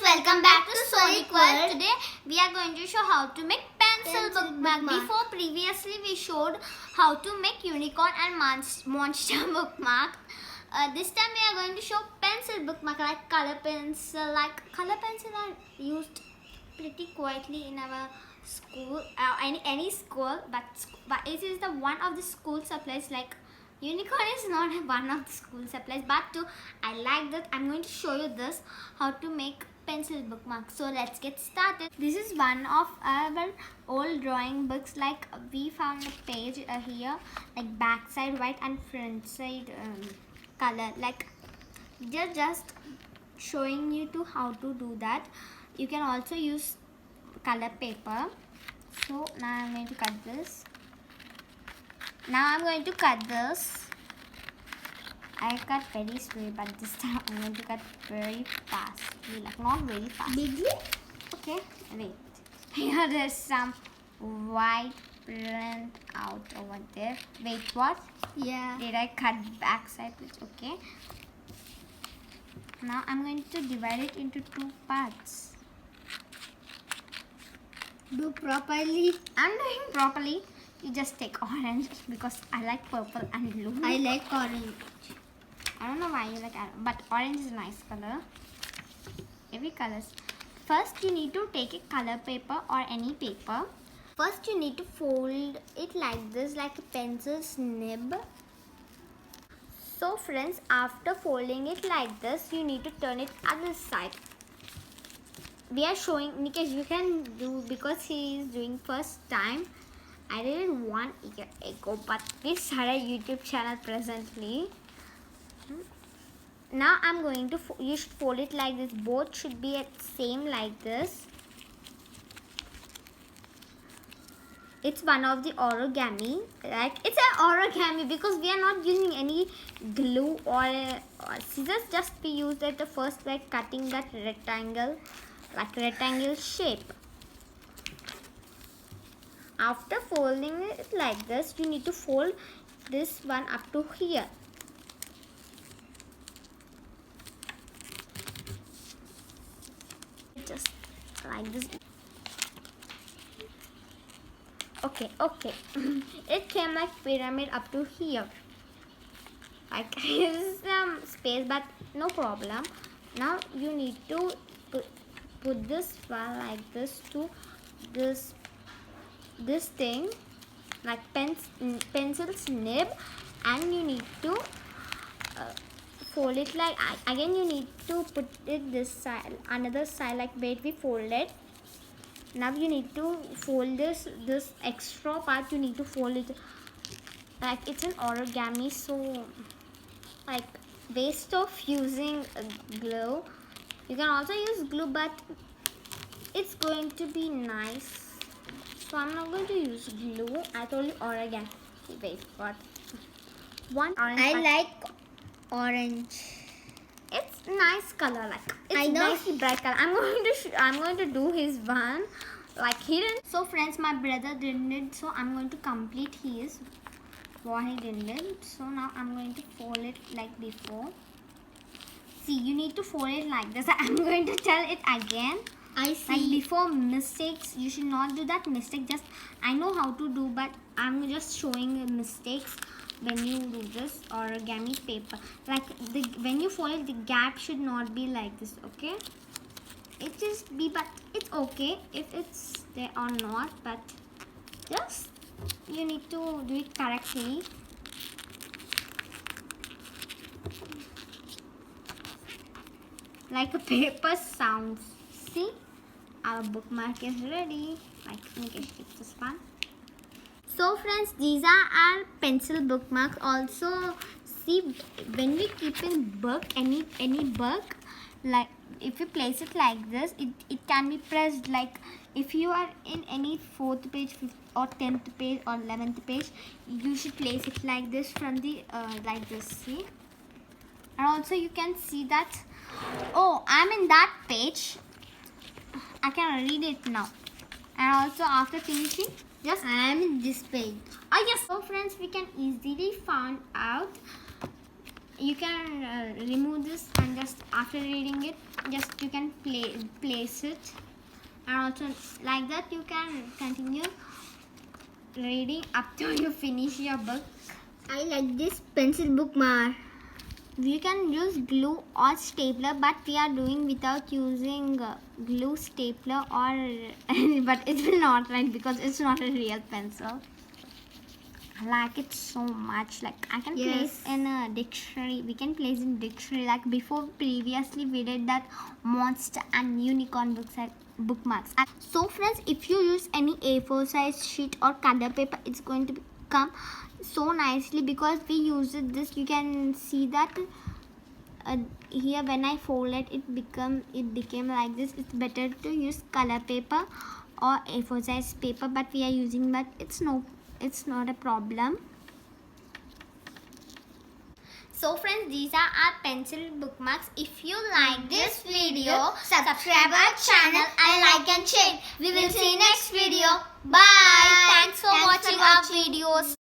welcome back to Sonic World. Today we are going to show how to make pencil bookmark. Before previously we showed how to make unicorn and monster bookmark. This time we are going to show pencil bookmark like color pencil. Like color pencil are used pretty quietly in our school, any school, but it is the one of the school supplies. Like unicorn is not one of the school supplies, but I like that. I'm going to show you this how to make pencil bookmark. So let's get started. This is one of our old drawing books. Like we found a page here, like back side white and front side color. Like just showing you to how to do that. You can also use color paper. So now I'm going to cut this. I cut very slowly, but this time I'm going to cut very fast. Like not very fast. Bigly? Okay, wait. Here there's some white print out over there. Wait, what? Yeah. Did I cut back side? Okay. Now I'm going to divide it into two parts. Do properly. I'm doing properly. You just take orange because I like purple and blue. I like orange. I don't know why you like orange, but orange is a nice color. Every colors. First you need to take a color paper or any paper. First you need to fold it like this, like a pencil's nib. So friends, after folding it like this, you need to turn it other side. We are showing Nikesh, you can do because he is doing first time. I did it 1 year ago, but we started a YouTube channel presently. Now I'm going to, you should fold it like this. Both should be at same like this. It's one of the origami. Like it's an origami because we are not using any glue or scissors. Just we used at the first by cutting that rectangle, like rectangle shape. After folding it like this, you need to fold this one up to here. Just like this. Okay. It came like pyramid up to here. Like here's some space, but no problem. Now you need to put this one like this to this thing, like pencil's nib, and you need to fold it like again. You need to put it this side, another side, like wait we folded. Now you need to fold this extra part. You need to fold it like it's an origami, so like waste of using glue. You can also use glue, but it's going to be nice. So I'm not going to use glue. I told you origami. Wait, what? One orange. I like orange. It's nice color, like it's I know. nicely bright color. I'm going to do his one, like he didn't. So friends, my brother didn't it, so I'm going to complete his what he didn't. So now I'm going to fold it like before. See, you need to fold it like this. I'm going to tell it again. I see. Like before mistakes, you should not do that mistake. Just I know how to do, but I'm just showing mistakes when you do this origami paper. Like when you fold it, the gap should not be like this. Okay, it just be, but it's okay if it's there or not. But just you need to do it correctly. Like a paper sounds. See, our bookmark is ready. Like Nikesh keeps this one. So friends, these are our pencil bookmarks. Also, see when we keep in book, any book, like if you place it like this, it can be pressed. Like if you are in any 4th page, 5th or 10th page or 11th page, you should place it like this from the like this. See, and also you can see that. Oh, I'm in that page. I can read it now. And also after finishing, just I am in this page. oh yes. So friends, we can easily find out. You can remove this and just after reading it, just you can place it, and also like that you can continue reading up till you finish your book. I like this pencil bookmark. You can use glue or stapler, but we are doing without using glue, stapler, or but it will not write because it's not a real pencil. I like it so much. Like I can place in a dictionary. We can place in dictionary. Like before, previously we did that monster and unicorn books at bookmarks. So friends, if you use any A4 size sheet or color paper, it's going to come so nicely because we used this. You can see that here when I fold it became like this. It's better to use color paper or A4 size paper, but we are using that. It's not a problem. So friends, these are our pencil bookmarks. If you like this video, subscribe our channel and like and share. We will see you next video. Bye. Thanks for watching our videos.